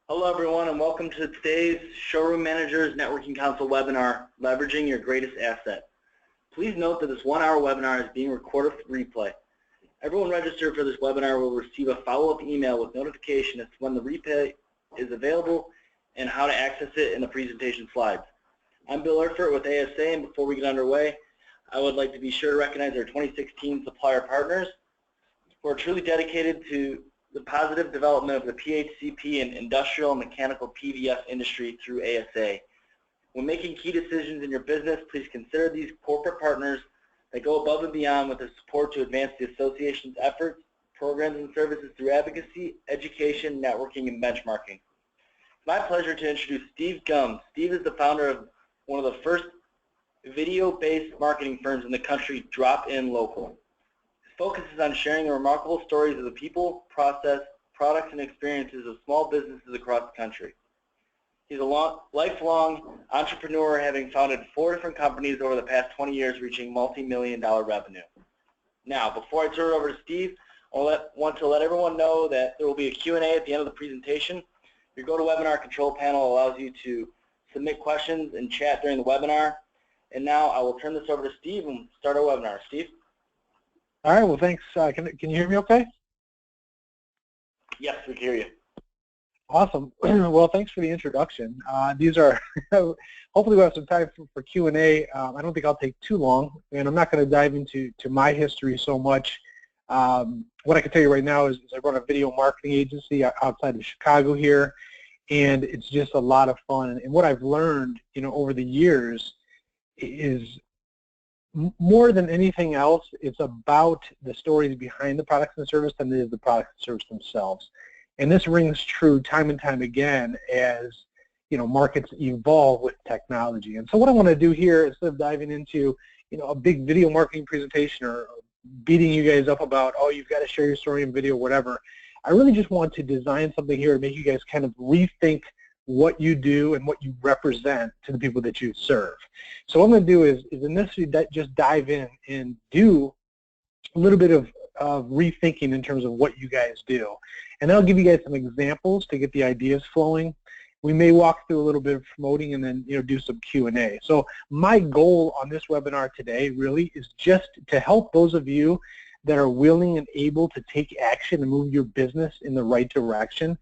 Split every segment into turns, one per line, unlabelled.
Hello everyone and welcome to today's Showroom Managers Networking Council webinar, Leveraging Your Greatest Asset. Please note that this 1-hour webinar is being recorded for replay. Everyone registered for this webinar will receive a follow-up email with notification as to when the replay is available and how to access it in the presentation slides. I'm Bill Erfurt with ASA, and before we get underway, I would like to be sure to recognize our 2016 supplier partners who are truly dedicated to the positive development of the PHCP and industrial and mechanical PVF industry through ASA. When making key decisions in your business, please consider these corporate partners that go above and beyond with the support to advance the association's efforts, programs, and services through advocacy, education, networking, and benchmarking. It's my pleasure to introduce Steve Gum. Steve is the founder of one of the first video-based marketing firms in the country, Drop In Local. Focuses on sharing the remarkable stories of the people, process, products, and experiences of small businesses across the country. He's a lifelong entrepreneur, having founded 4 different companies over the past 20 years, reaching multi-million-dollar revenue. Now, before I turn it over to Steve, I want to let everyone know that there will be a Q&A at the end of the presentation. Your GoToWebinar control panel allows you to submit questions and chat during the webinar. And now I will turn this over to Steve and start our webinar. Steve?
All right, well, thanks. Can you hear me okay?
Yes, we can hear you.
Awesome. Well, thanks for the introduction. These are, hopefully we'll have some time for Q&A. I don't think I'll take too long, and I'm not going to dive into my history so much. What I can tell you right now is I run a video marketing agency outside of Chicago here, and it's just a lot of fun. And what I've learned, over the years is more than anything else, it's about the stories behind the products and service than it is the products and service themselves. And this rings true time and time again as markets evolve with technology. And so what I want to do here, instead of diving into a big video marketing presentation or beating you guys up about, oh, you've got to share your story in video, whatever, I really just want to design something here to make you guys kind of rethink what you do and what you represent to the people that you serve. So what I'm going to do is initially just dive in and do a little bit of rethinking in terms of what you guys do. And then I'll give you guys some examples to get the ideas flowing. We may walk through a little bit of promoting and then do some Q&A. So my goal on this webinar today really is just to help those of you that are willing and able to take action and move your business in the right direction,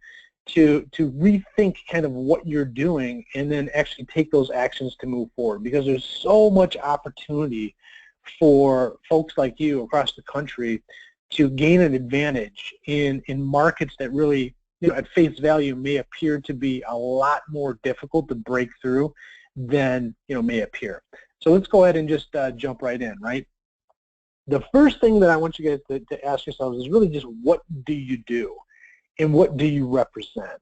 to rethink kind of what you're doing and then actually take those actions to move forward, because there's so much opportunity for folks like you across the country to gain an advantage in markets that really, at face value may appear to be a lot more difficult to break through than, may appear. So let's go ahead and just jump right in, right? The first thing that I want you guys to ask yourselves is really just, what do you do? And what do you represent?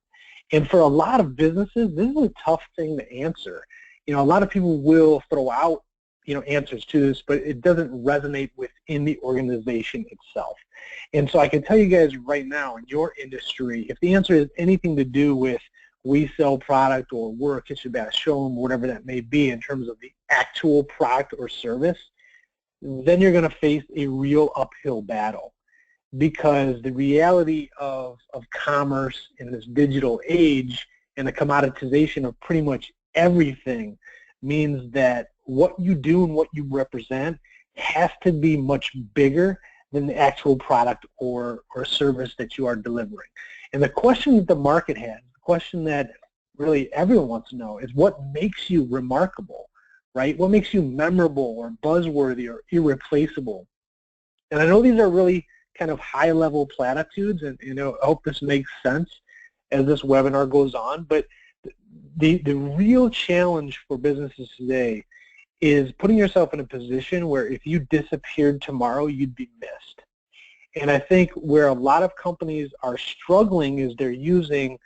And for a lot of businesses, this is a tough thing to answer. A lot of people will throw out, answers to this, but it doesn't resonate within the organization itself. And so I can tell you guys right now, in your industry, if the answer is anything to do with we sell product or we're a kitchen bath showroom, whatever that may be in terms of the actual product or service, then you're going to face a real uphill battle. Because the reality of commerce in this digital age and the commoditization of pretty much everything means that what you do and what you represent has to be much bigger than the actual product or service that you are delivering. And the question that the market has, the question that really everyone wants to know, is what makes you remarkable, right? What makes you memorable or buzzworthy or irreplaceable? And I know these are really kind of high-level platitudes, and I hope this makes sense as this webinar goes on, but the real challenge for businesses today is putting yourself in a position where if you disappeared tomorrow, you'd be missed. And I think where a lot of companies are struggling is they're using,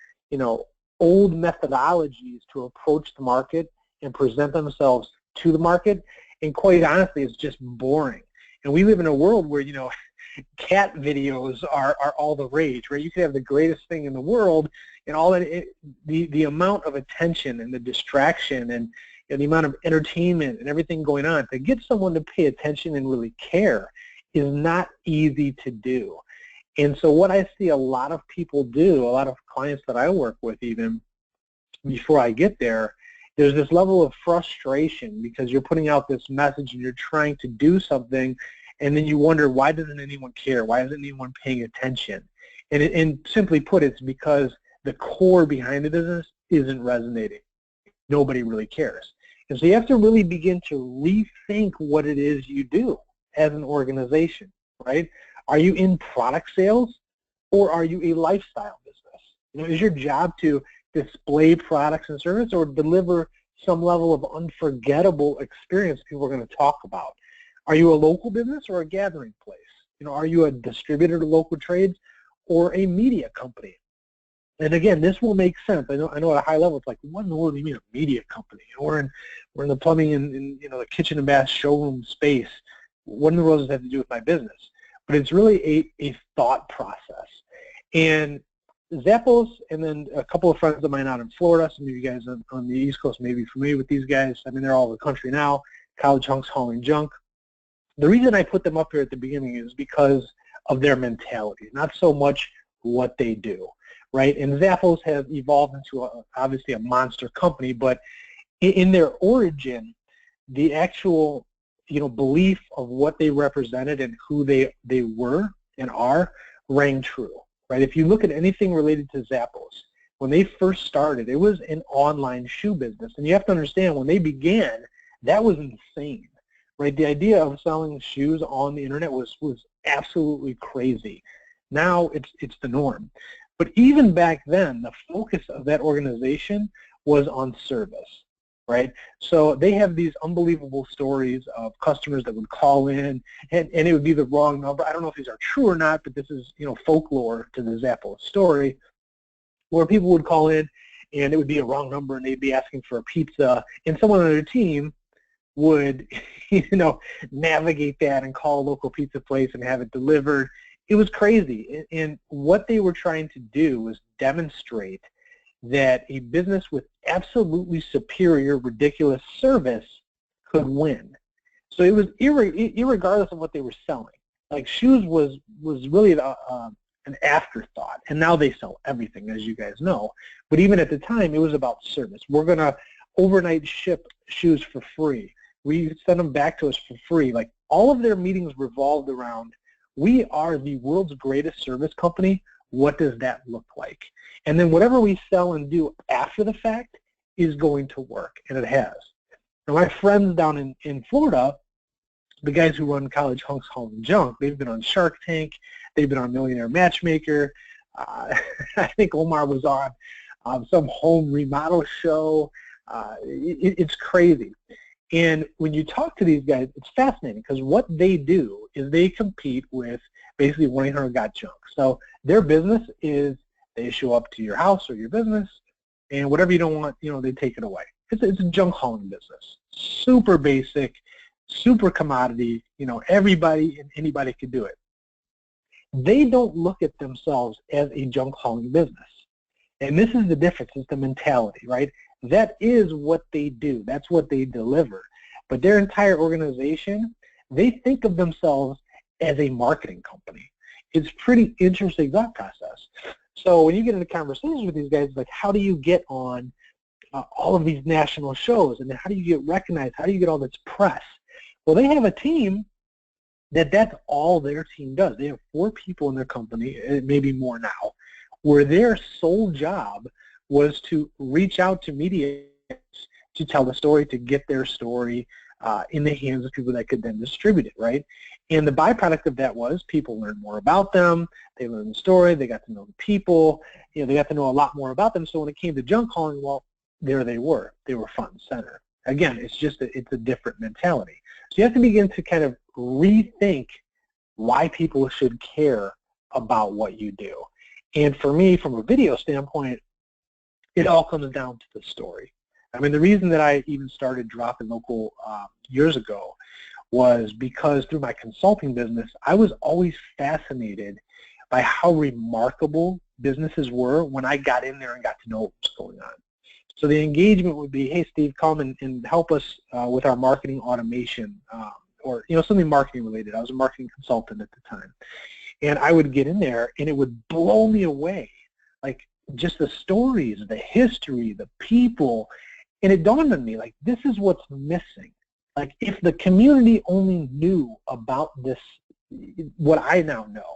old methodologies to approach the market and present themselves to the market, and quite honestly, it's just boring. And we live in a world where, cat videos are all the rage, right? You could have the greatest thing in the world, and all that, the amount of attention and the distraction and the amount of entertainment and everything going on, to get someone to pay attention and really care is not easy to do. And so what I see a lot of people do, a lot of clients that I work with even before I get there, there's this level of frustration because you're putting out this message and you're trying to do something, and then you wonder, why doesn't anyone care? Why isn't anyone paying attention? And simply put, it's because the core behind the business isn't resonating. Nobody really cares. And so you have to really begin to rethink what it is you do as an organization, right? Are you in product sales, or are you a lifestyle business? You know, is your job to display products and services or deliver some level of unforgettable experience people are going to talk about? Are you a local business or a gathering place? You know, are you a distributor to local trades or a media company? And again, this will make sense. I know at a high level, it's like, what in the world do you mean a media company? We're in the plumbing and you know, the kitchen and bath showroom space. What in the world does that have to do with my business? But it's really a thought process. And Zappos, and then a couple of friends of mine out in Florida, some of you guys on the East Coast may be familiar with these guys. I mean, they're all over the country now, College Hunks Hauling Junk. The reason I put them up here at the beginning is because of their mentality, not so much what they do, right? And Zappos have evolved into obviously a monster company, but in their origin, the actual, you know, belief of what they represented and who they were and are rang true, right? If you look at anything related to Zappos, when they first started, it was an online shoe business. And you have to understand, when they began, that was insane, right? The idea of selling shoes on the internet was absolutely crazy. Now it's the norm. But even back then, the focus of that organization was on service, right? So they have these unbelievable stories of customers that would call in, and it would be the wrong number. I don't know if these are true or not, but this is, you know, folklore to the Zappos story, where people would call in and it would be a wrong number and they'd be asking for a pizza, and someone on their team would, you know, navigate that and call a local pizza place and have it delivered. It was crazy. And what they were trying to do was demonstrate that a business with absolutely superior, ridiculous service could win. So it was irregardless of what they were selling. Like, shoes was really an afterthought, and now they sell everything, as you guys know. But even at the time, it was about service. We're going to overnight ship shoes for free. We send them back to us for free. Like, all of their meetings revolved around, we are the world's greatest service company. What does that look like? And then whatever we sell and do after the fact is going to work, and it has. Now, my friends down in Florida, the guys who run College Hunks Hauling Junk, they've been on Shark Tank. They've been on Millionaire Matchmaker. I think Omar was on some home remodel show. It's crazy. And when you talk to these guys, it's fascinating, because what they do is they compete with basically 1-800-GOT-JUNK. So their business is, they show up to your house or your business, and whatever you don't want, you know, they take it away. It's a junk hauling business. Super basic, super commodity. You know, everybody and anybody could do it. They don't look at themselves as a junk hauling business. And this is the difference, is the mentality, right? That is what they do. That's what they deliver. But their entire organization, they think of themselves as a marketing company. It's pretty interesting thought process. So when you get into conversations with these guys, like, how do you get on all of these national shows? And then how do you get recognized? How do you get all this press? Well, they have a team that's all their team does. They have 4 people in their company, maybe more now, where their sole job was to reach out to media to tell the story, to get their story in the hands of people that could then distribute it, right? And the byproduct of that was people learned more about them, they learned the story, they got to know the people, you know, they got to know a lot more about them. So when it came to junk hauling, well, there they were front and center. Again, it's a different mentality. So you have to begin to kind of rethink why people should care about what you do. And for me, from a video standpoint, it all comes down to the story. I mean, the reason that I even started Dropping Local years ago was because through my consulting business, I was always fascinated by how remarkable businesses were when I got in there and got to know what was going on. So the engagement would be, hey, Steve, come and help us with our marketing automation or, you know, something marketing related. I was a marketing consultant at the time. And I would get in there, and it would blow me away, like just the stories, the history, the people. And it dawned on me, like, this is what's missing. Like, if the community only knew about this, what I now know,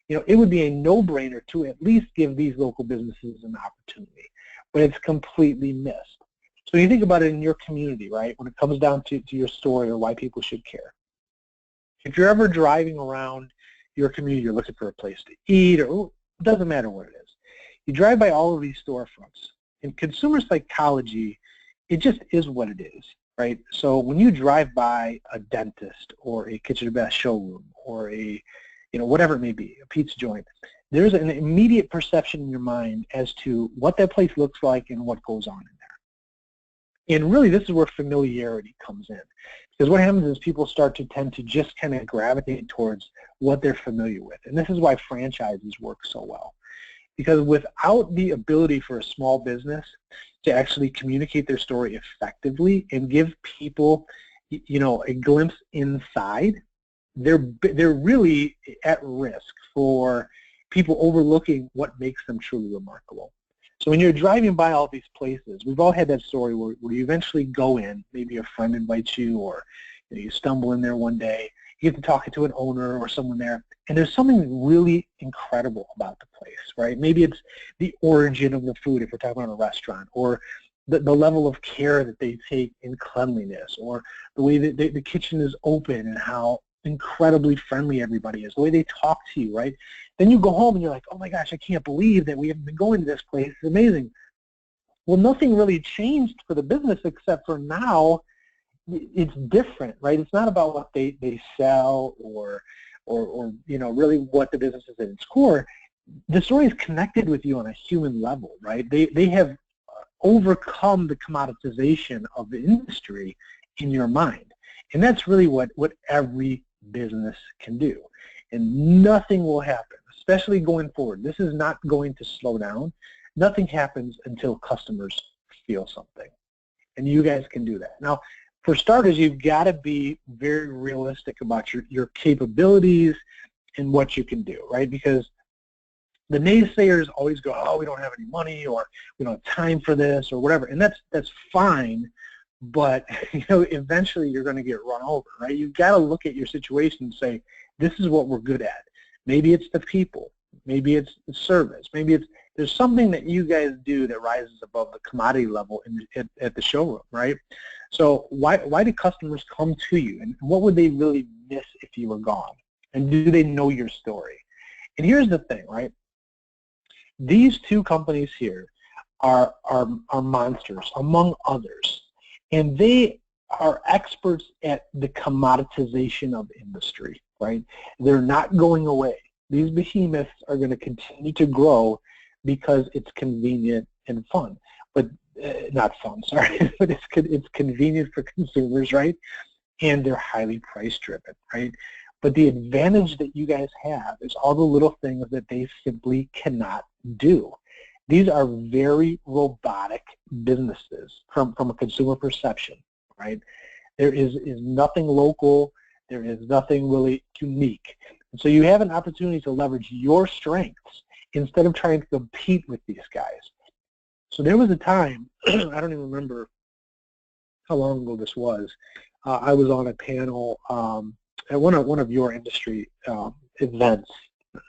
it would be a no-brainer to at least give these local businesses an opportunity. But it's completely missed. So you think about it in your community, right, when it comes down to your story or why people should care. If you're ever driving around your community, you're looking for a place to eat, or it doesn't matter what it is. You drive by all of these storefronts. In consumer psychology, it just is what it is, right? So when you drive by a dentist or a kitchen and bath showroom or a, whatever it may be, a pizza joint, there's an immediate perception in your mind as to what that place looks like and what goes on in there. And really, this is where familiarity comes in. Because what happens is people start to tend to just kind of gravitate towards what they're familiar with. And this is why franchises work so well. Because without the ability for a small business to actually communicate their story effectively and give people, a glimpse inside, they're really at risk for people overlooking what makes them truly remarkable. So when you're driving by all these places, we've all had that story where you eventually go in, maybe a friend invites you, or you stumble in there one day, you get to talking to an owner or someone there, and there's something really incredible about the place, right? Maybe it's the origin of the food if we're talking about a restaurant, or the level of care that they take in cleanliness, or the way that the kitchen is open and how incredibly friendly everybody is, the way they talk to you, right? Then you go home and you're like, oh my gosh, I can't believe that we haven't been going to this place. It's amazing. Well, nothing really changed for the business except for now it's different, right? It's not about what they sell or really what the business is at its core. The story is connected with you on a human level, right? They have overcome the commoditization of the industry in your mind. And that's really what every business can do. And nothing will happen, especially going forward. This is not going to slow down. Nothing happens until customers feel something. And you guys can do that. Now, for starters, you've got to be very realistic about your capabilities and what you can do, right? Because the naysayers always go, oh, we don't have any money, or we don't have time for this, or whatever. And that's fine, but eventually you're going to get run over, right? You've got to look at your situation and say, this is what we're good at. Maybe it's the people. Maybe it's the service. Maybe there's something that you guys do that rises above the commodity level at the showroom, right? So why do customers come to you, and what would they really miss if you were gone? And do they know your story? And here's the thing, right? These two companies here are monsters, among others, and they are experts at the commoditization of industry, right? They're not going away. These behemoths are going to continue to grow because it's convenient and fun, but not fun, sorry, but it's convenient for consumers, right? And they're highly price-driven, right? But the advantage that you guys have is all the little things that they simply cannot do. These are very robotic businesses from a consumer perception, right? There is nothing local. There is nothing really unique. And so you have an opportunity to leverage your strengths instead of trying to compete with these guys. So there was a time, I don't even remember how long ago this was, I was on a panel at one of your industry events,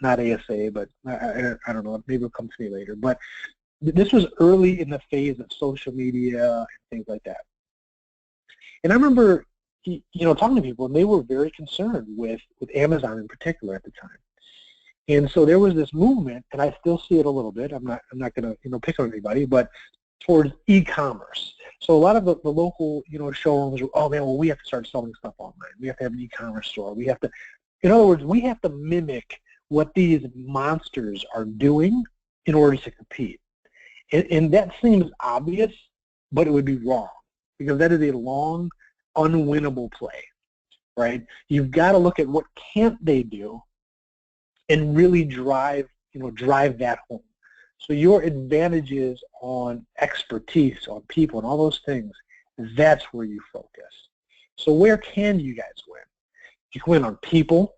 not ASA, but I don't know, maybe it'll come to me later. But this was early in the phase of social media and things like that. And I remember, talking to people, and they were very concerned with Amazon in particular at the time. And so there was this movement, and I still see it a little bit. I'm not going to pick on anybody, but towards e-commerce. So a lot of the local showrooms were, oh man, well we have to start selling stuff online. We have to have an e-commerce store. We have to, in other words, we have to mimic what these monsters are doing in order to compete. And that seems obvious, but it would be wrong, because that is a long, unwinnable play, right? You've got to look at what can't they do and really drive that home. So your advantages on expertise, on people, and all those things, that's where you focus. So where can you guys win? You can win on people,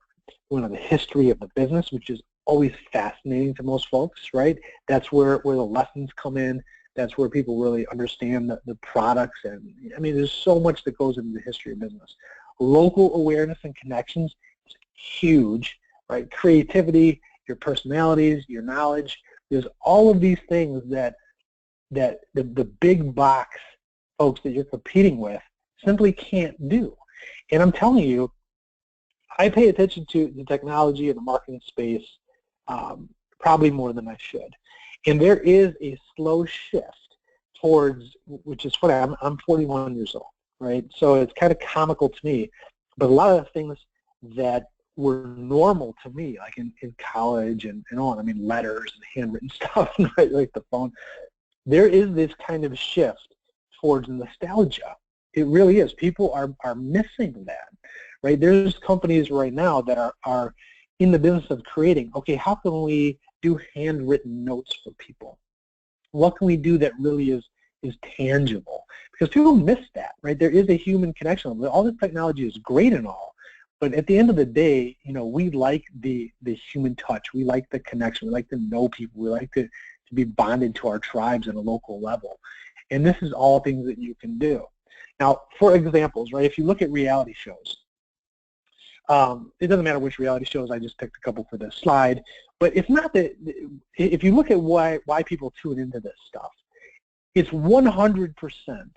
the history of the business, which is always fascinating to most folks, right? That's where the lessons come in. That's where people really understand the products. And I mean, there's so much that goes into the history of business. Local awareness and connections is huge, right? Creativity, your personalities, your knowledge. There's all of these things that the big box folks that you're competing with simply can't do. And I'm telling you, I pay attention to the technology and the marketing space probably more than I should. And there is a slow shift towards, which is funny, I'm 41 years old, right? So it's kind of comical to me, but a lot of the things that were normal to me, like in college and on, I mean, letters and handwritten stuff, right, like the phone, there is this kind of shift towards nostalgia. It really is. People are missing that, right? There's companies right now that are in the business of creating, okay, how can we do handwritten notes for people? What can we do that really is tangible? Because people miss that, right? There is a human connection. All this technology is great and all, but at the end of the day, you know, we like the human touch. We like the connection. We like to know people. We like to be bonded to our tribes at a local level. And this is all things that you can do. Now, for examples, right, if you look at reality shows, it doesn't matter which reality shows, I just picked a couple for this slide, but it's not that, if you look at why people tune into this stuff, it's 100%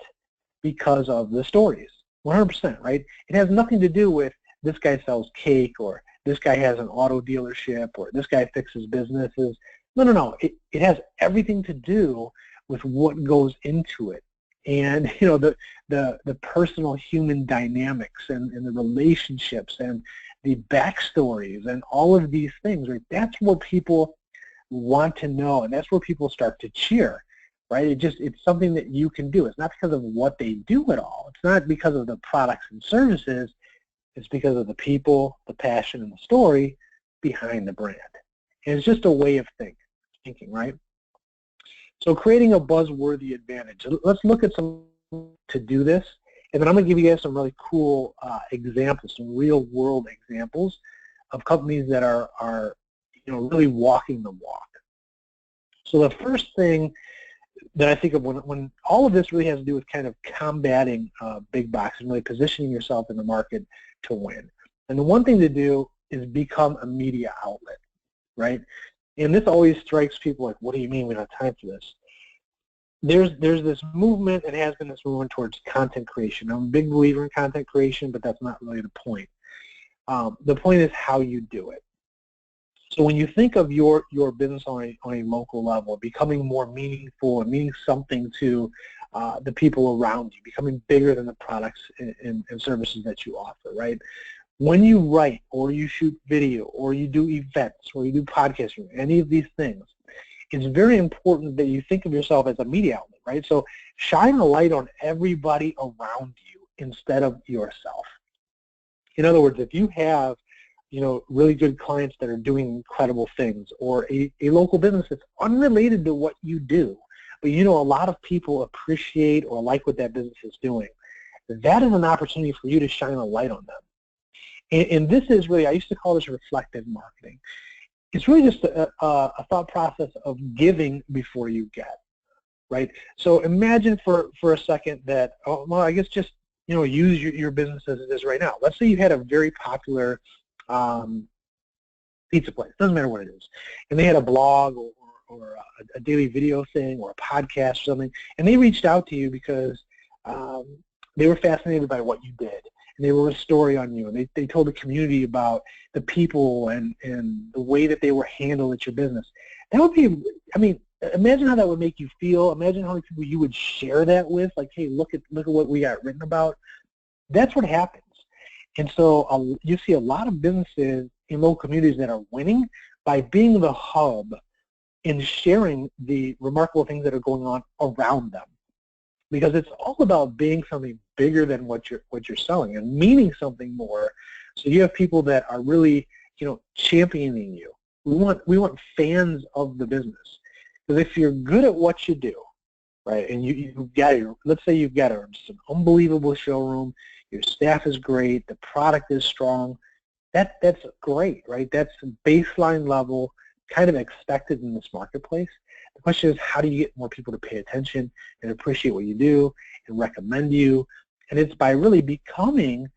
because of the stories, 100%, right? It has nothing to do with this guy sells cake, or this guy has an auto dealership, or this guy fixes businesses. No. It has everything to do with what goes into it. And, you know, the personal human dynamics and the relationships and the backstories and all of these things, right? That's what people want to know, and that's where people start to cheer, right? It's something that you can do. It's not because of what they do at all. It's not because of the products and services. It's because of the people, the passion, and the story behind the brand. And it's just a way of thinking, right? So creating a buzzworthy advantage. Let's look at some to do this, and then I'm going to give you guys some really cool examples, some real-world examples of companies that are you know, really walking the walk. So the first thing that I think of when all of this really has to do with kind of combating big box and really positioning yourself in the market to win. And the one thing to do is become a media outlet, right? And this always strikes people like, what do you mean we don't have time for this? There's this movement, and has been this movement towards content creation. I'm a big believer in content creation, but that's not really the point. The point is how you do it. So when you think of your business on a local level, becoming more meaningful and meaning something to the people around you, becoming bigger than the products and services that you offer, right? When you write or you shoot video or you do events or you do podcasting, any of these things, it's very important that you think of yourself as a media outlet, right? So shine a light on everybody around you instead of yourself. In other words, if you have, you know, really good clients that are doing incredible things, or a local business that's unrelated to what you do, but you know a lot of people appreciate or like what that business is doing, that is an opportunity for you to shine a light on them. And this is really, I used to call this reflective marketing. It's really just a thought process of giving before you get, right? So imagine for a second that, well, I guess just, you know, use your business as it is right now. Let's say you had a very popular pizza place, doesn't matter what it is, and they had a blog or a daily video thing or a podcast or something, and they reached out to you because they were fascinated by what you did. And they wrote a story on you, and they told the community about the people and the way that they were handled at your business. That would be, I mean, imagine how that would make you feel. Imagine how many people you would share that with, like, hey, look at what we got written about. That's what happens. And so you see a lot of businesses in local communities that are winning by being the hub and sharing the remarkable things that are going on around them. Because it's all about being something bigger than what you're selling and meaning something more. So you have people that are really, you know, championing you. We want fans of the business. Because if you're good at what you do, right, and you've got let's say you've got just an unbelievable showroom, your staff is great, the product is strong, that's great, right? That's baseline level, kind of expected in this marketplace. The question is, how do you get more people to pay attention and appreciate what you do and recommend you? And it's by really becoming,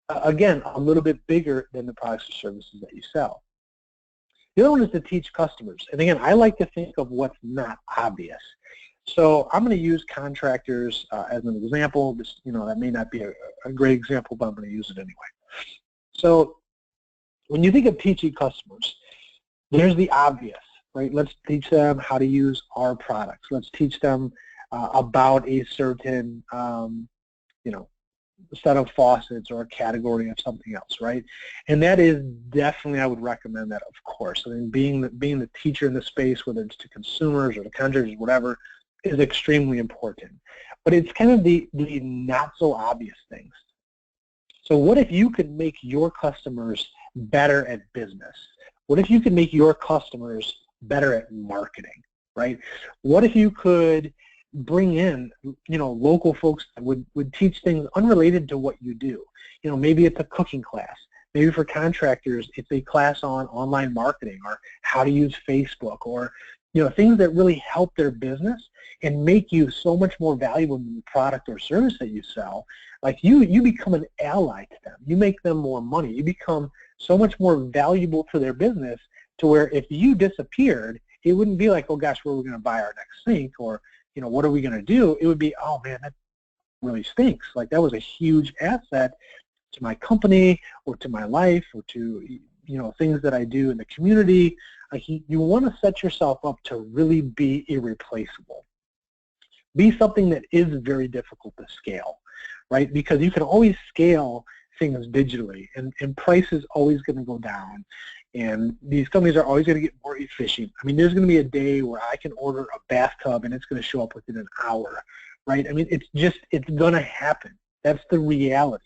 again, a little bit bigger than the products or services that you sell. The other one is to teach customers. And again, I like to think of what's not obvious. So I'm going to use contractors as an example. This, that may not be a great example, but I'm going to use it anyway. So when you think of teaching customers, there's the obvious, right? Let's teach them how to use our products. Let's teach them about a certain, set of faucets or a category of something else, right? And that is definitely, I would recommend that, of course. I mean, being the teacher in the space, whether it's to consumers or to contractors, whatever, is extremely important. But it's kind of the not so obvious things. So what if you could make your customers better at business? What if you could make your customers better at marketing, right? What if you could bring in, local folks that would teach things unrelated to what you do? Maybe it's a cooking class. Maybe for contractors, it's a class on online marketing or how to use Facebook, or things that really help their business and make you so much more valuable than the product or service that you sell. Like you become an ally to them. You make them more money. You become so much more valuable to their business, to where if you disappeared, it wouldn't be like, oh gosh, where are we going to buy our next sink? Or, what are we going to do? It would be, oh man, that really stinks. Like that was a huge asset to my company or to my life or to, things that I do in the community. Like you want to set yourself up to really be irreplaceable. Be something that is very difficult to scale, right? Because you can always scale things digitally, and price is always going to go down, and these companies are always going to get more efficient. I mean, there's going to be a day where I can order a bathtub and it's going to show up within an hour, right? I mean, it's going to happen. That's the reality,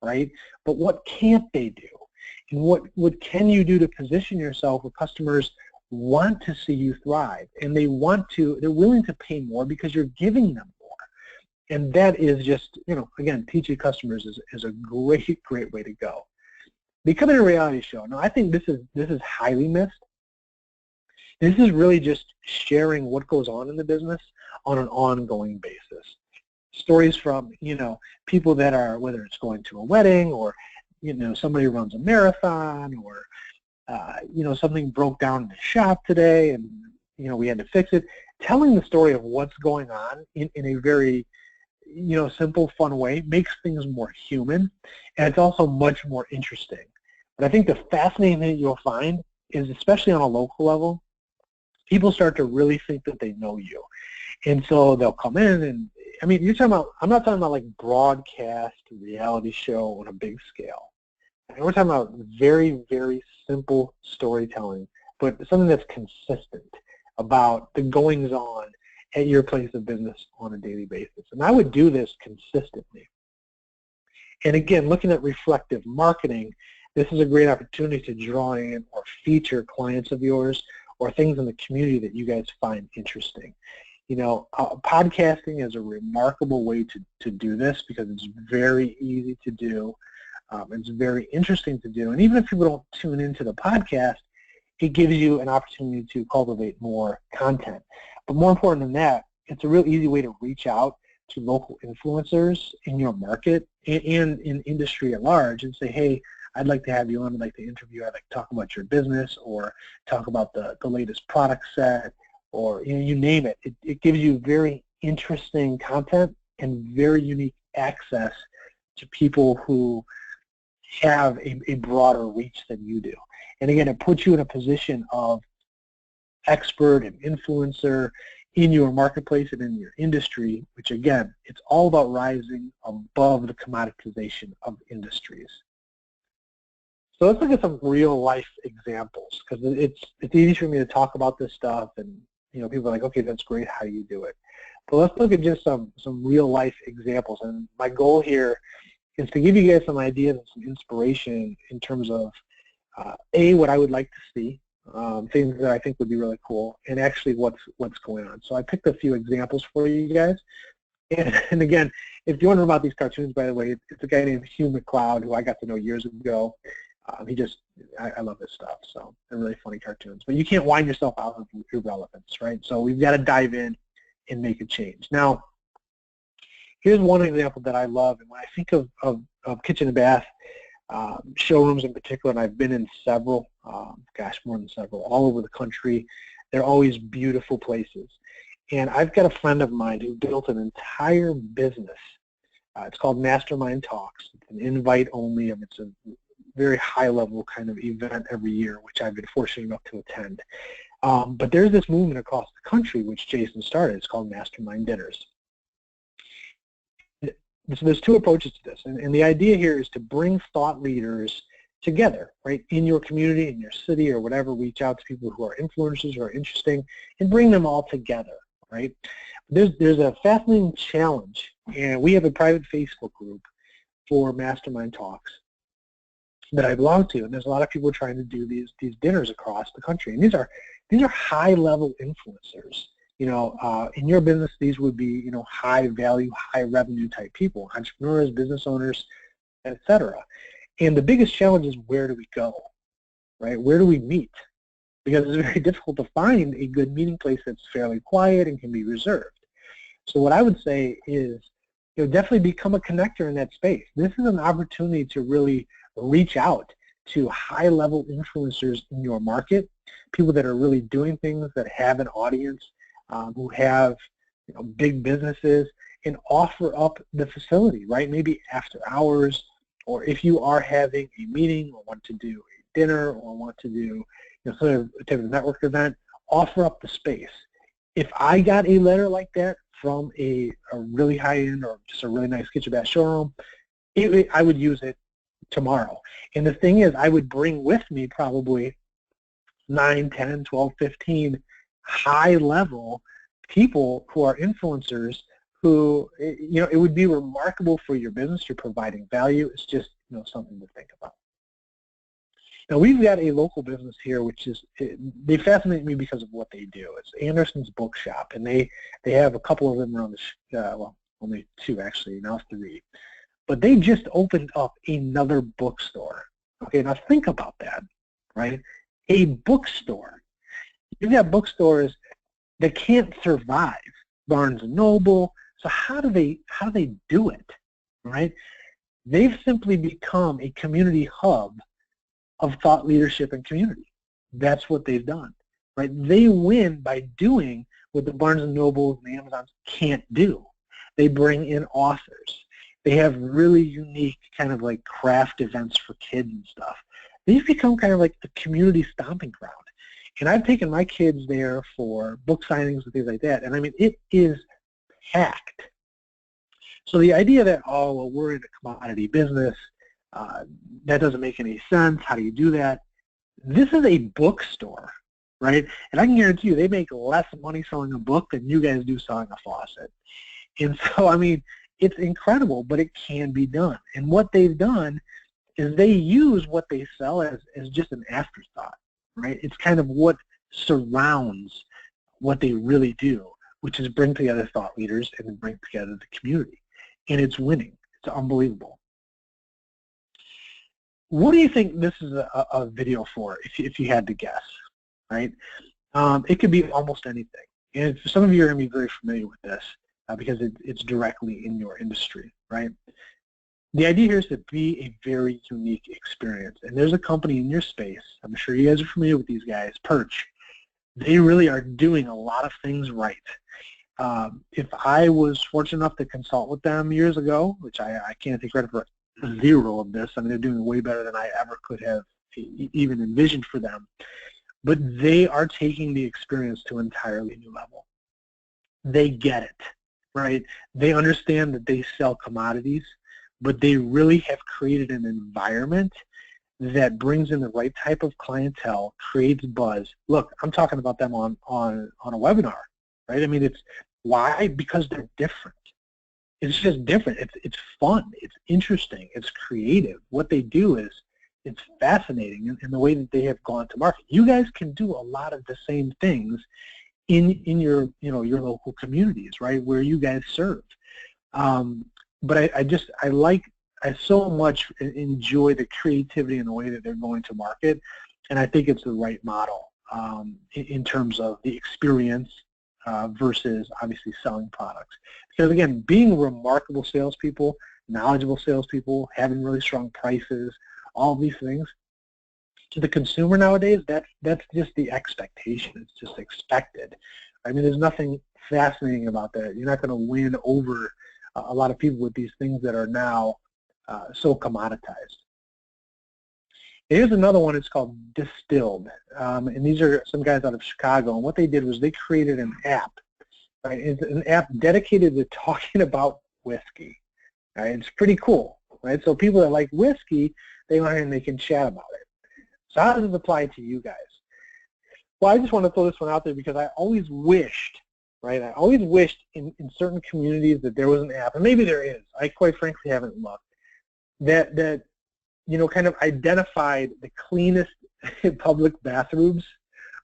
right? But what can't they do? And what can you do to position yourself where customers want to see you thrive, and they're willing to pay more because you're giving them more? And that is just, again, teaching customers is a great way to go. Becoming a reality show. Now, I think this is highly missed. This is really just sharing what goes on in the business on an ongoing basis. Stories from, people that are, whether it's going to a wedding, or, somebody runs a marathon, or, something broke down in the shop today and, we had to fix it. Telling the story of what's going on in a very, simple, fun way makes things more human, and it's also much more interesting. But I think the fascinating thing you'll find is, especially on a local level, people start to really think that they know you. And so they'll come in and, I mean, I'm not talking about like broadcast reality show on a big scale. And we're talking about very, very simple storytelling, but something that's consistent about the goings-on at your place of business on a daily basis. And I would do this consistently. And again, looking at reflective marketing, this is a great opportunity to draw in or feature clients of yours or things in the community that you guys find interesting. Podcasting is a remarkable way to do this, because it's very easy to do. It's very interesting to do. And even if people don't tune into the podcast, it gives you an opportunity to cultivate more content. But more important than that, it's a real easy way to reach out to local influencers in your market and in industry at large and say, hey, I'd like to have you on. I'd like to interview. I'd like to talk about your business, or talk about the latest product set, or you name it. It gives you very interesting content and very unique access to people who have a broader reach than you do. And again, it puts you in a position of expert and influencer in your marketplace and in your industry, which again, it's all about rising above the commoditization of industries. So let's look at some real life examples, because it's easy for me to talk about this stuff, and people are like, okay, that's great, how do you do it? But let's look at just some real life examples. And my goal here is to give you guys some ideas and some inspiration in terms of what I would like to see, things that I think would be really cool, and actually what's going on. So I picked a few examples for you guys. And again, if you're wondering about these cartoons, by the way, it's a guy named Hugh McLeod, who I got to know years ago. I love his stuff. So they're really funny cartoons. But you can't wind yourself out of irrelevance, right? So we've got to dive in and make a change. Now, here's one example that I love, and when I think of kitchen and bath showrooms in particular, and I've been in several, more than several, all over the country. They're always beautiful places. And I've got a friend of mine who built an entire business. It's called Mastermind Talks. It's an invite only, and it's a very high-level kind of event every year, which I've been fortunate enough to attend. But there's this movement across the country, which Jason started. It's called Mastermind Dinners. So there's two approaches to this, and the idea here is to bring thought leaders together, right, in your community, in your city, or whatever. Reach out to people who are influencers, who are interesting, and bring them all together, right? There's a fascinating challenge, and we have a private Facebook group for Mastermind Talks that I belong to, and there's a lot of people trying to do these dinners across the country, and these are high-level influencers. In your business, these would be, high value, high revenue type people, entrepreneurs, business owners, etc. And the biggest challenge is, where do we go, right? Where do we meet? Because it's very difficult to find a good meeting place that's fairly quiet and can be reserved. So what I would say is, definitely become a connector in that space. This is an opportunity to really reach out to high-level influencers in your market, people that are really doing things, that have an audience, who have big businesses, and offer up the facility, right? Maybe after hours, or if you are having a meeting or want to do a dinner or want to do sort of a type of network event, offer up the space. If I got a letter like that from a really high-end or just a really nice kitchen bath showroom, I would use it tomorrow. And the thing is, I would bring with me probably 9, 10, 12, 15 high-level people who are influencers who, it would be remarkable for your business. You're providing value. It's just, something to think about. Now, we've got a local business here, which is, they fascinate me because of what they do. It's Anderson's Bookshop, and they have a couple of them around well, only 2 actually, now 3. But they just opened up another bookstore. Okay, now think about that, right? A bookstore. You've got bookstores that can't survive Barnes & Noble. So how do they do it, right? They've simply become a community hub of thought leadership and community. That's what they've done, right? They win by doing what the Barnes & Nobles and the Amazons can't do. They bring in authors. They have really unique kind of like craft events for kids and stuff. They've become kind of like a community stomping ground. And I've taken my kids there for book signings and things like that, and I mean, it is packed. So the idea that, oh, well, we're in a commodity business, that doesn't make any sense, how do you do that? This is a bookstore, right? And I can guarantee you they make less money selling a book than you guys do selling a faucet. And so, I mean, it's incredible, but it can be done. And what they've done is they use what they sell as just an afterthought, right? It's kind of what surrounds what they really do, which is bring together thought leaders and then bring together the community. And it's winning. It's unbelievable. What do you think this is a video for, if you had to guess, right? It could be almost anything. And some of you are going to be very familiar with this because it's directly in your industry, right? The idea here is to be a very unique experience. And there's a company in your space, I'm sure you guys are familiar with these guys, Perch. They really are doing a lot of things right. If I was fortunate enough to consult with them years ago, which I can't take credit for 0 of this, I mean, they're doing way better than I ever could have even envisioned for them. But they are taking the experience to an entirely new level. They get it, right? They understand that they sell commodities, but they really have created an environment that brings in the right type of clientele, creates buzz. Look, I'm talking about them on a webinar, right? I mean, it's why? Because they're different. It's just different. It's fun. It's interesting. It's creative. What they do is it's fascinating in the way that they have gone to market. You guys can do a lot of the same things in your your local communities, right, where you guys serve. But I like I so much enjoy the creativity and the way that they're going to market, and I think it's the right model in terms of the experience versus obviously selling products. Because again, being remarkable salespeople, knowledgeable salespeople, having really strong prices, all of these things, to the consumer nowadays, that's just the expectation. It's just expected. I mean, there's nothing fascinating about that. You're not going to win over a lot of people with these things that are now so commoditized. Here's another one. It's called Distilled, and these are some guys out of Chicago. And what they did was they created an app. Right? It's an app dedicated to talking about whiskey. Right? It's pretty cool. Right? So people that like whiskey, they go ahead and they can chat about it. So how does it apply to you guys? Well, I just want to throw this one out there because I always wished, right? I always wished in certain communities that there was an app, and maybe there is. I quite frankly haven't looked. That you know, kind of identified the cleanest public bathrooms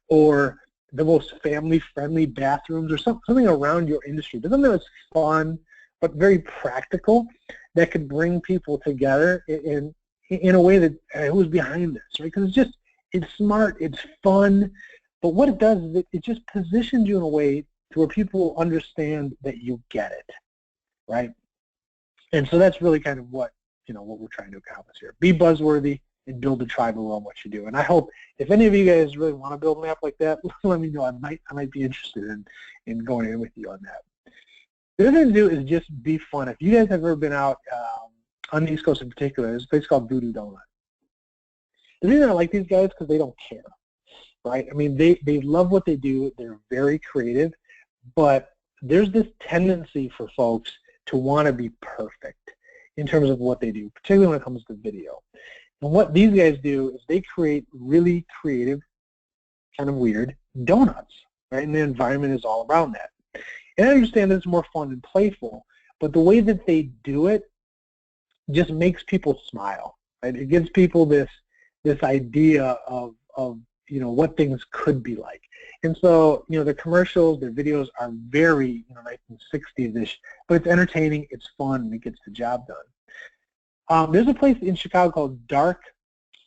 or the most family-friendly bathrooms or something around your industry. But something that's fun but very practical that could bring people together in a way that who's behind this, right? Because it's smart, it's fun, but what it does is it just positions you in a way to where people understand that you get it, right? And so that's really kind of what we're trying to accomplish here. Be buzzworthy and build a tribe around what you do. And I hope if any of you guys really want to build an app like that, let me know. I might be interested in going in with you on that. The other thing to do is just be fun. If you guys have ever been out on the East Coast in particular, there's a place called Voodoo Donut. The reason I like these guys is because they don't care, right? I mean, they love what they do. They're very creative, but there's this tendency for folks to want to be perfect in terms of what they do, particularly when it comes to video. And what these guys do is they create really creative, kind of weird donuts, right? And the environment is all around that. And I understand that it's more fun and playful, but the way that they do it just makes people smile, right? It gives people this idea of what things could be like. And so, the commercials, their videos are very, 1960s-ish, but it's entertaining, it's fun, and it gets the job done. There's a place in Chicago called Dark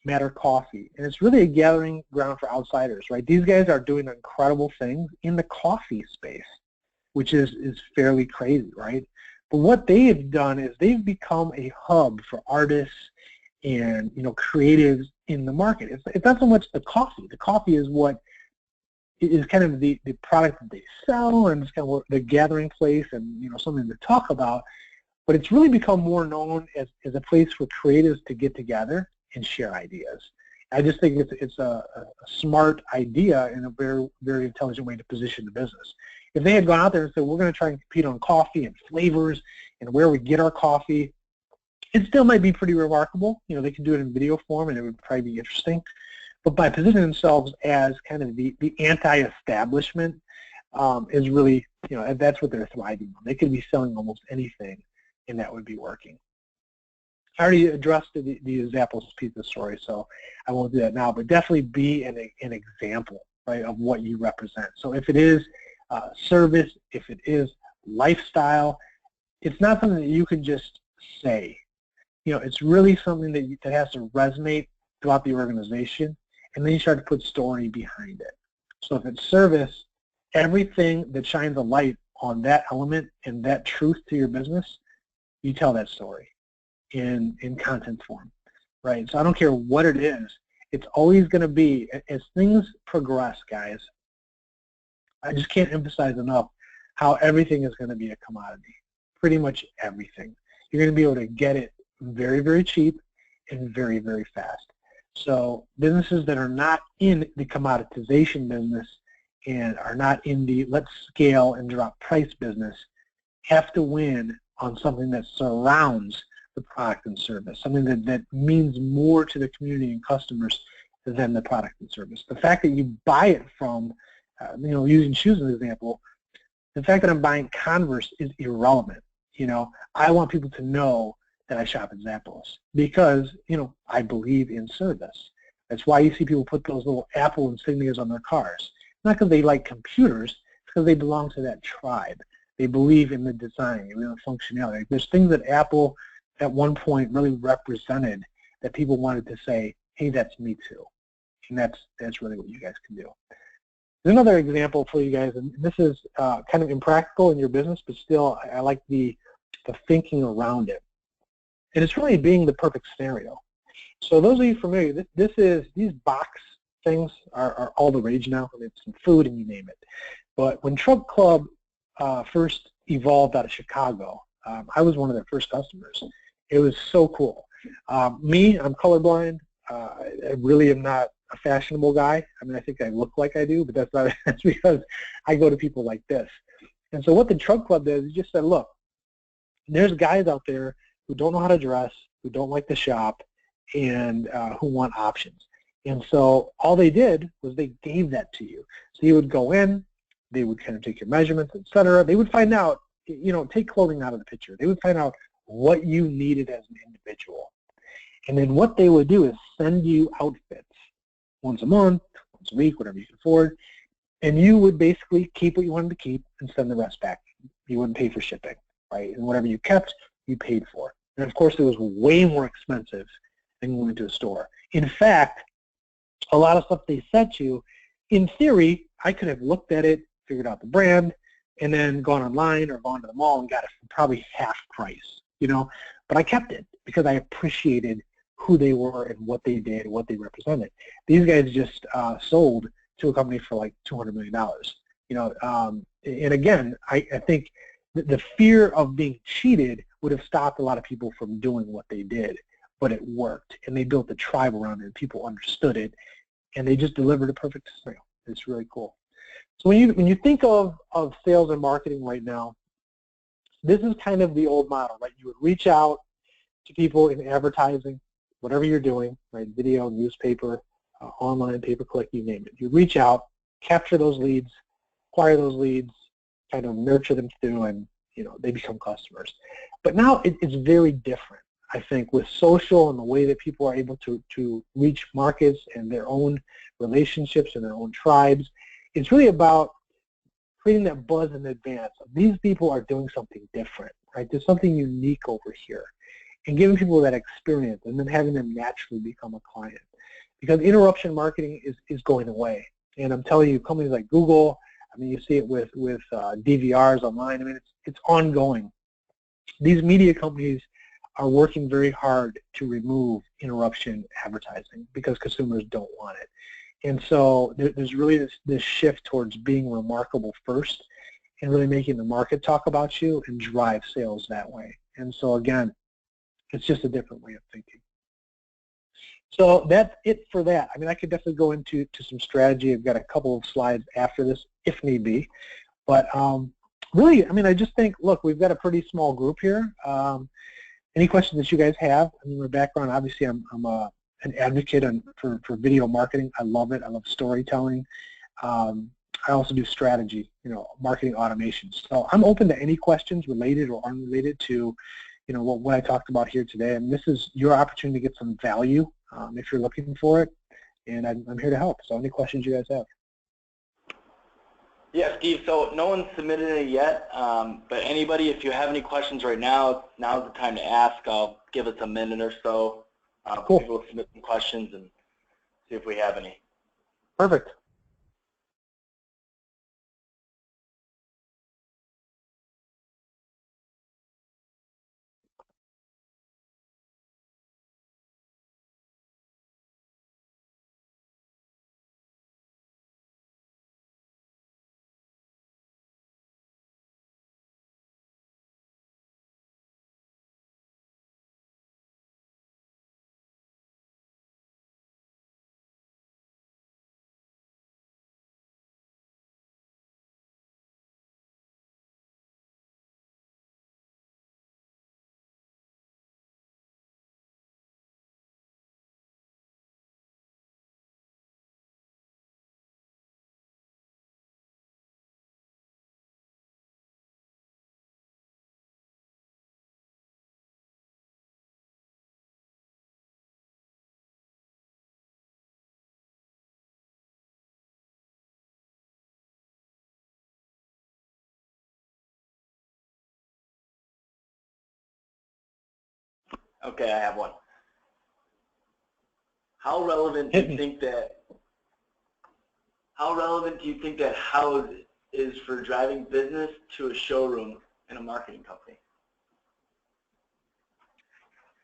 Matter Coffee, and it's really a gathering ground for outsiders, right? These guys are doing incredible things in the coffee space, which is fairly crazy, right? But what they have done is they've become a hub for artists and creatives in the market. It's not so much the coffee. The coffee is what is kind of the product that they sell, and it's kind of the gathering place and something to talk about. But it's really become more known as a place for creatives to get together and share ideas. I just think it's a smart idea and a very, very intelligent way to position the business. If they had gone out there and said, we're going to try and compete on coffee and flavors and where we get our coffee, it still might be pretty remarkable. They can do it in video form and it would probably be interesting. But by positioning themselves as kind of the anti-establishment is really, that's what they're thriving on. They could be selling almost anything and that would be working. I already addressed the examples piece of the story, so I won't do that now, but definitely be an example, right, of what you represent. So if it is service, if it is lifestyle, it's not something that you can just say. It's really something that has to resonate throughout the organization, and then you start to put story behind it. So if it's service, everything that shines a light on that element and that truth to your business, you tell that story in content form, right? So I don't care what it is. It's always going to be, as things progress, guys, I just can't emphasize enough how everything is going to be a commodity, pretty much everything. You're going to be able to get it very, very cheap and very, very fast. So businesses that are not in the commoditization business and are not in the let's scale and drop price business have to win on something that surrounds the product and service, something that means more to the community and customers than the product and service. The fact that you buy it from, using shoes as an example, the fact that I'm buying Converse is irrelevant. I want people to know that I shop at Zappos because, I believe in service. That's why you see people put those little Apple insignias on their cars. Not because they like computers, it's because they belong to that tribe. They believe in the design, they believe in the functionality. There's things that Apple at one point really represented that people wanted to say, hey, that's me too. And that's really what you guys can do. There's another example for you guys, and this is kind of impractical in your business, but still I like the thinking around it. And it's really being the perfect scenario. So those of you familiar, these box things are all the rage now. I mean, it's some food and you name it. But when Truck Club first evolved out of Chicago, I was one of their first customers. It was so cool. Me, I'm colorblind. I really am not a fashionable guy. I mean, I think I look like I do, but that's because I go to people like this. And so what the Truck Club does is just said, look, there's guys out there who don't know how to dress, who don't like to shop, and who want options. And so all they did was they gave that to you. So you would go in, they would kind of take your measurements, etc. They would find out, take clothing out of the picture. They would find out what you needed as an individual. And then what they would do is send you outfits once a month, once a week, whatever you can afford, and you would basically keep what you wanted to keep and send the rest back. You wouldn't pay for shipping, right? And whatever you kept, you paid for. And of course, it was way more expensive than going to a store. In fact, a lot of stuff they sent you, in theory, I could have looked at it, figured out the brand, and then gone online or gone to the mall and got it for probably half price, But I kept it because I appreciated who they were and what they did, what they represented. These guys just sold to a company for like $200 million. And again, I think the fear of being cheated would have stopped a lot of people from doing what they did, but it worked, and they built a tribe around it, and people understood it, and they just delivered a perfect scenario. It's really cool. So when you think of sales and marketing right now, this is kind of the old model, right? You would reach out to people in advertising, whatever you're doing, right? Video, newspaper, online, pay-per-click, you name it. You reach out, capture those leads, acquire those leads, kind of nurture them through, and they become customers. But now it's very different, I think, with social and the way that people are able to reach markets and their own relationships and their own tribes. It's really about creating that buzz in advance. These people are doing something different, right? There's something unique over here. And giving people that experience and then having them naturally become a client. Because interruption marketing is going away. And I'm telling you, companies like Google, I mean, you see it with DVRs online. I mean, it's ongoing. These media companies are working very hard to remove interruption advertising because consumers don't want it. And so there's really this shift towards being remarkable first and really making the market talk about you and drive sales that way. And so again, it's just a different way of thinking. So that's it for that. I mean, I could definitely go into some strategy. I've got a couple of slides after this, if need be. But really, I mean, I just think, look, we've got a pretty small group here. Any questions that you guys have? I mean, my background, obviously, I'm an advocate for video marketing. I love it. I love storytelling. I also do strategy, marketing automation. So I'm open to any questions related or unrelated to, what I talked about here today. And this is your opportunity to get some value if you're looking for it. And I'm here to help. So any questions you guys have?
Yeah, Steve, so no one's submitted it yet, but anybody, if you have any questions right now, now's the time to ask. I'll give us a minute or so.
Cool.
People will submit some questions and see if we have any.
Perfect.
Okay, I have one. How relevant do you think that house is for driving business to a showroom in a marketing company?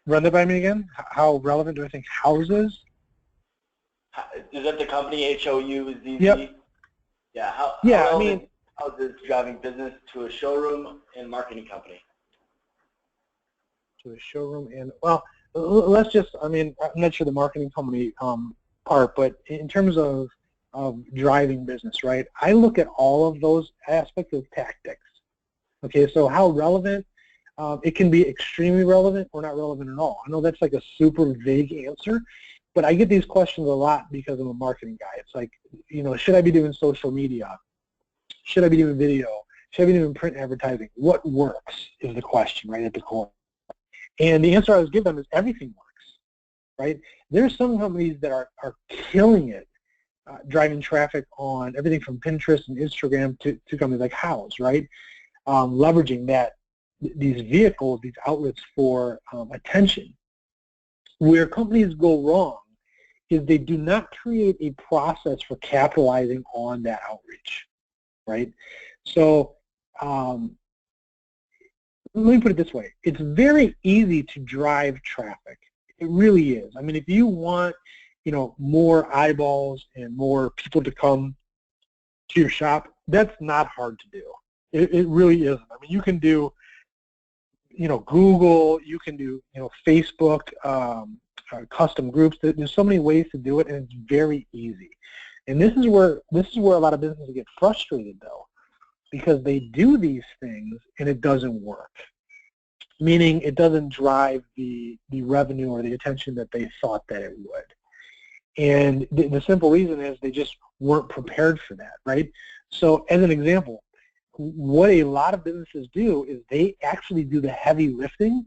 Run that by me again. How relevant do I think house is?
Is that the company, H-O-U-Z-Z?
Yep.
Yeah. How
Yeah,
relevant
I mean,
house is driving business to a showroom and marketing company?
to a showroom and, well, let's just, I mean, I'm not sure the marketing company part, but in terms of driving business, right, I look at all of those aspects of tactics. Okay, so how relevant? It can be extremely relevant or not relevant at all. I know that's like a super vague answer, but I get these questions a lot because I'm a marketing guy. It's like, you know, should I be doing social media? Should I be doing video? Should I be doing print advertising? What works is the question right at the core. And the answer I was giving them is everything works, right? There's some companies that are killing it, driving traffic on everything from Pinterest and Instagram to companies like House, right? Leveraging these vehicles, these outlets for attention. Where companies go wrong is they do not create a process for capitalizing on that outreach, right? So let me put it this way. It's very easy to drive traffic. It really is. I mean, if you want, you know, more eyeballs and more people to come to your shop, that's not hard to do. It really isn't. I mean, you can do, you know, Google, you can do, you know, Facebook, custom groups. There's so many ways to do it, and it's very easy. And this is where a lot of businesses get frustrated, though, because they do these things and it doesn't work. Meaning it doesn't drive the revenue or the attention that they thought that it would. And the simple reason is they just weren't prepared for that, right? So as an example, what a lot of businesses do is they actually do the heavy lifting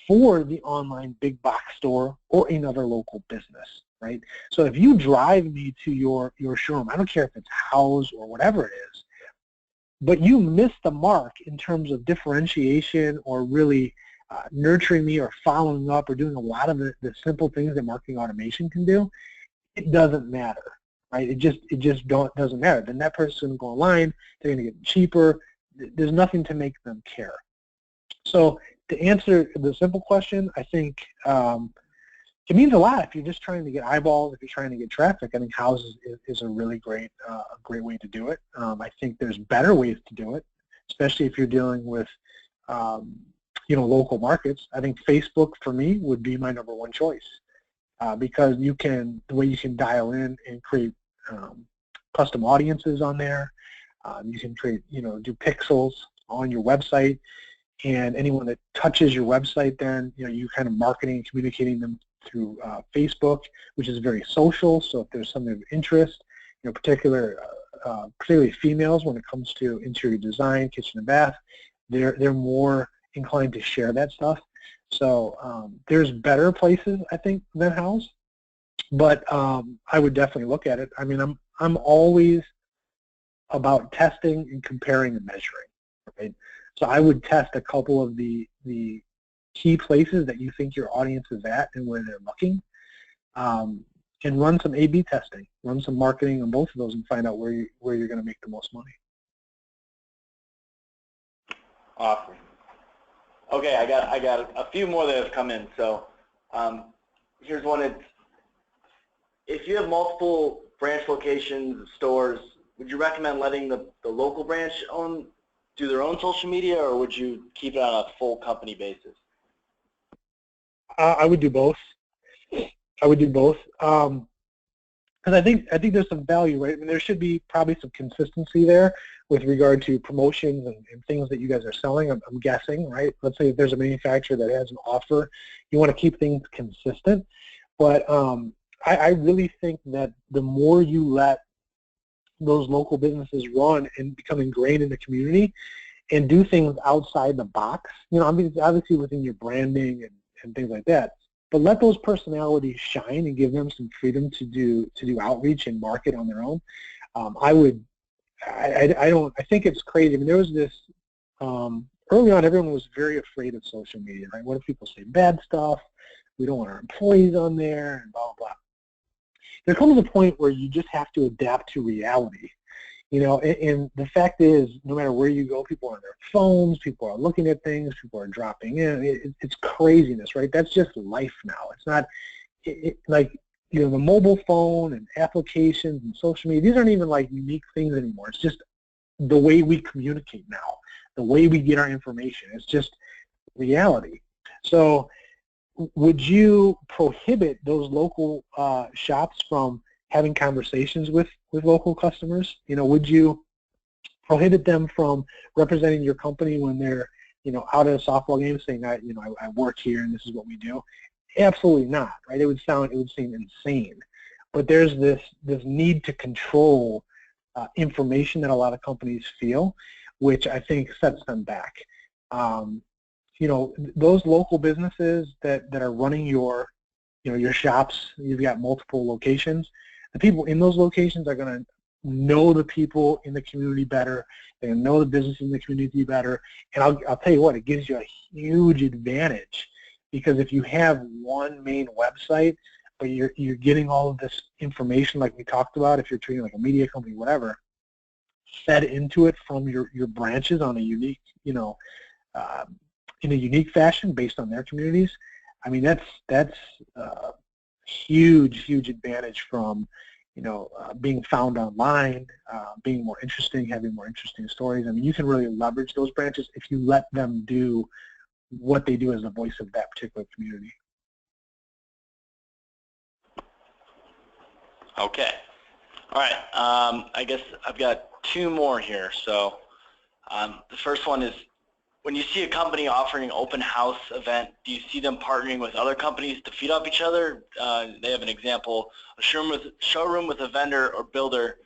for the online big box store or another local business, right? So if you drive me to your showroom, I don't care if it's House or whatever it is, but you miss the mark in terms of differentiation or really nurturing me or following up or doing a lot of the simple things that marketing automation can do, it doesn't matter, right? It just doesn't matter. Then that person's going to go online, they're going to get cheaper. There's nothing to make them care. So to answer the simple question, I think it means a lot if you're just trying to get eyeballs, if you're trying to get traffic. I think House is a really great way to do it. I think there's better ways to do it, especially if you're dealing with you know, local markets. I think Facebook for me would be my number one choice because the way you can dial in and create custom audiences on there. You can create, you know, do pixels on your website, and anyone that touches your website, then you know you kind of marketing and communicating them through Facebook, which is very social. So if there's something of interest, you know, particularly females when it comes to interior design, kitchen and bath, they're more inclined to share that stuff. So there's better places, I think, than House, but I would definitely look at it. I mean, I'm always about testing and comparing and measuring, right? So I would test a couple of the key places that you think your audience is at and where they're looking, and run some A/B testing, run some marketing on both of those, and find out where you're going to make the most money.
Awesome. Okay, I got a few more that have come in. So here's one. If you have multiple branch locations, stores, would you recommend letting the local branch do their own social media, or would you keep it on a full company basis?
I would do both. I would do both. Because I think there's some value, right? I mean, there should be probably some consistency there with regard to promotions and things that you guys are selling. I'm guessing, right? Let's say if there's a manufacturer that has an offer, you want to keep things consistent. But I really think that the more you let those local businesses run and become ingrained in the community and do things outside the box, you know, I mean, obviously within your branding and things like that, but let those personalities shine and give them some freedom to do outreach and market on their own. I think it's crazy. I mean, there was this early on, everyone was very afraid of social media, right? What if people say bad stuff? We don't want our employees on there, and blah, blah, blah. There comes a point where you just have to adapt to reality. And the fact is, no matter where you go, people are on their phones, people are looking at things, people are dropping in. It's craziness, right? That's just life now. It's not like, the mobile phone and applications and social media, these aren't even like unique things anymore. It's just the way we communicate now, the way we get our information. It's just reality. So would you prohibit those local shops from having conversations with local customers? Would you prohibit them from representing your company when they're, out at a softball game saying, I work here and this is what we do? Absolutely not, right? It would seem insane. But there's this need to control information that a lot of companies feel, which I think sets them back. Those local businesses that are running your shops, you've got multiple locations, the people in those locations are going to know the people in the community better. They're going to know the business in the community better. And I'll tell you what, it gives you a huge advantage, because if you have one main website, but you're getting all of this information like we talked about, if you're treating like a media company, whatever, fed into it from your branches on a unique, in a unique fashion based on their communities. I mean, that's huge advantage from, being found online, being more interesting, having more interesting stories. I mean, you can really leverage those branches if you let them do what they do as the voice of that particular community.
Okay. All right. I guess I've got two more here. So the first one is, when you see a company offering an open house event, do you see them partnering with other companies to feed off each other? They have an example, a showroom with a vendor or builder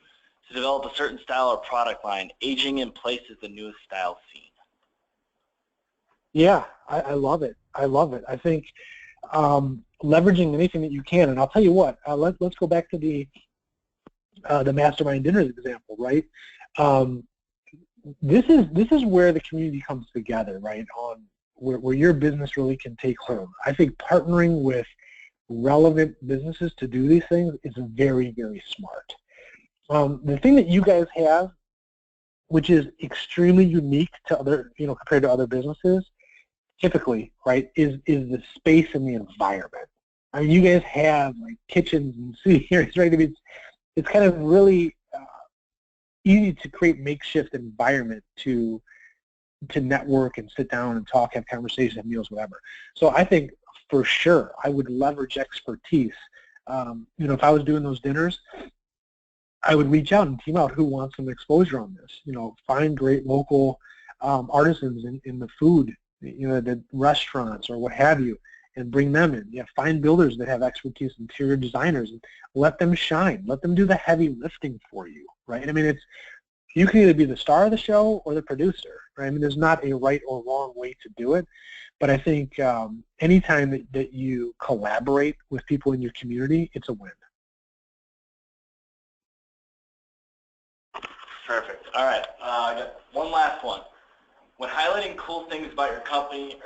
to develop a certain style or product line. Aging in place is the newest style seen.
Yeah, I love it. I think leveraging anything that you can, and I'll tell you what, let's go back to the Mastermind Dinners example, right? This is where the community comes together, right? On where your business really can take hold. I think partnering with relevant businesses to do these things is very, very smart. The thing that you guys have, which is extremely unique to other, compared to other businesses, typically, right, is the space and the environment. I mean, you guys have like kitchens and studios, right? I mean, it's kind of really easy to create makeshift environment to network and sit down and talk, have conversations, have meals, whatever. So I think for sure I would leverage expertise. If I was doing those dinners, I would reach out and team out who wants some exposure on this. Find great local artisans in the food, the restaurants or what have you, and bring them in. Find builders that have expertise, interior designers, and let them shine. Let them do the heavy lifting for you, right? I mean, you can either be the star of the show or the producer, right? I mean, there's not a right or wrong way to do it, but I think anytime that you collaborate with people in your community, it's a win.
Perfect. All right. I got one last one. When highlighting cool things about your company,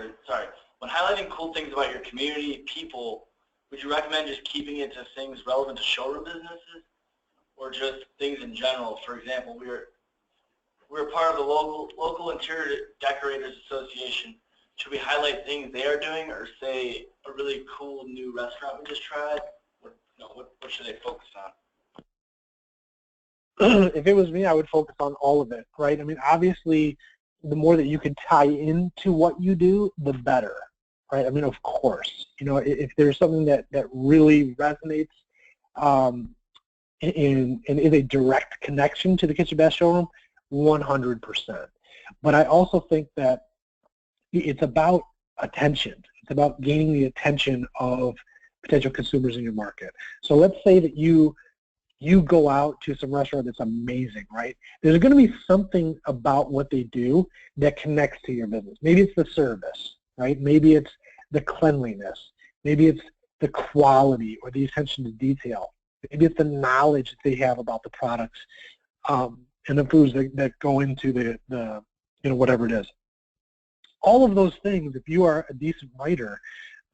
when highlighting cool things about your community, people, would you recommend just keeping it to things relevant to showroom businesses, or just things in general? For example, we're part of the local Interior Decorators Association. Should we highlight things they are doing, or say a really cool new restaurant we just tried? What should they focus on?
If it was me, I would focus on all of it, right? I mean, obviously, the more that you can tie into what you do, the better, right? I mean, of course, if there's something that really resonates and is a direct connection to the Kitchen Bash showroom, 100%. But I also think that it's about attention. It's about gaining the attention of potential consumers in your market. So let's say that you go out to some restaurant that's amazing, right? There's going to be something about what they do that connects to your business. Maybe it's the service, right? Maybe it's the cleanliness. Maybe it's the quality or the attention to detail. Maybe it's the knowledge that they have about the products and the foods that go into the whatever it is. all of those things, if you are a decent writer,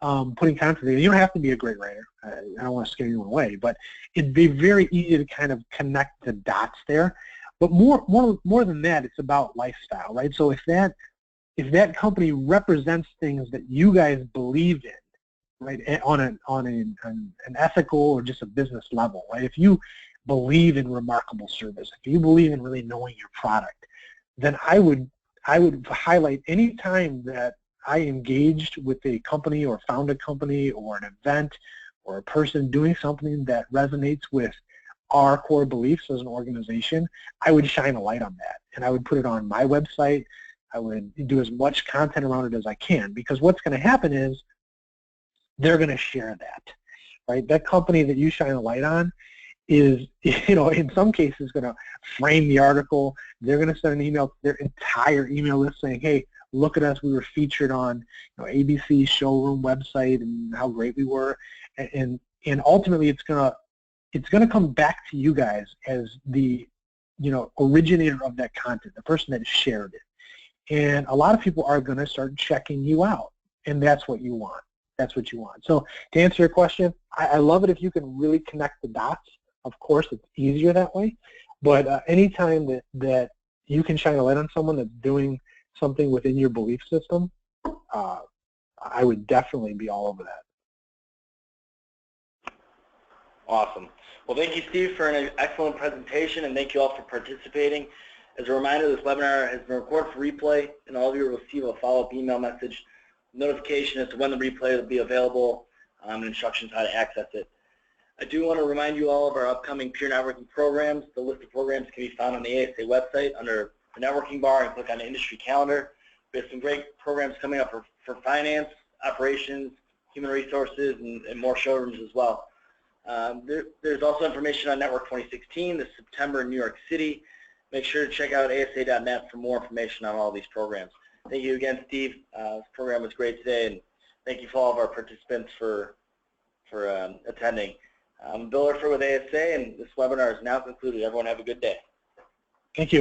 putting content together, you don't have to be a great writer. I don't want to scare anyone away, but it'd be very easy to kind of connect the dots there. But more than that, it's about lifestyle, right? So if that company represents things that you guys believe in, right, on an ethical or just a business level, right? If you believe in remarkable service, if you believe in really knowing your product, then I would highlight any time that I engaged with a company or found a company or an event or a person doing something that resonates with our core beliefs as an organization, I would shine a light on that. And I would put it on my website. I would do as much content around it as I can, because what's going to happen is they're going to share that, right? That company that you shine a light on is, in some cases going to frame the article. They're going to send an email to their entire email list saying, hey, look at us, we were featured on ABC's showroom website and how great we were. And ultimately it's going to come back to you guys as the originator of that content, the person that shared it. And a lot of people are going to start checking you out, and that's what you want. That's what you want. So to answer your question, I love it if you can really connect the dots. Of course, it's easier that way. But anytime that you can shine a light on someone that's doing something within your belief system, I would definitely be all over that.
Awesome. Well, thank you, Steve, for an excellent presentation, and thank you all for participating. As a reminder, this webinar has been recorded for replay, and all of you will receive a follow-up email message notification as to when the replay will be available, and instructions how to access it. I do want to remind you all of our upcoming peer networking programs. The list of programs can be found on the ASA website under the networking bar, and click on the industry calendar. We have some great programs coming up for finance, operations, human resources, and more showrooms as well. There's also information on Network 2016 this September in New York City. Make sure to check out asa.net for more information on all these programs. Thank you again, Steve. This program was great today, and thank you for all of our participants for attending. I'm Bill Erfurt with ASA, and this webinar is now concluded. Everyone have a good day.
Thank you.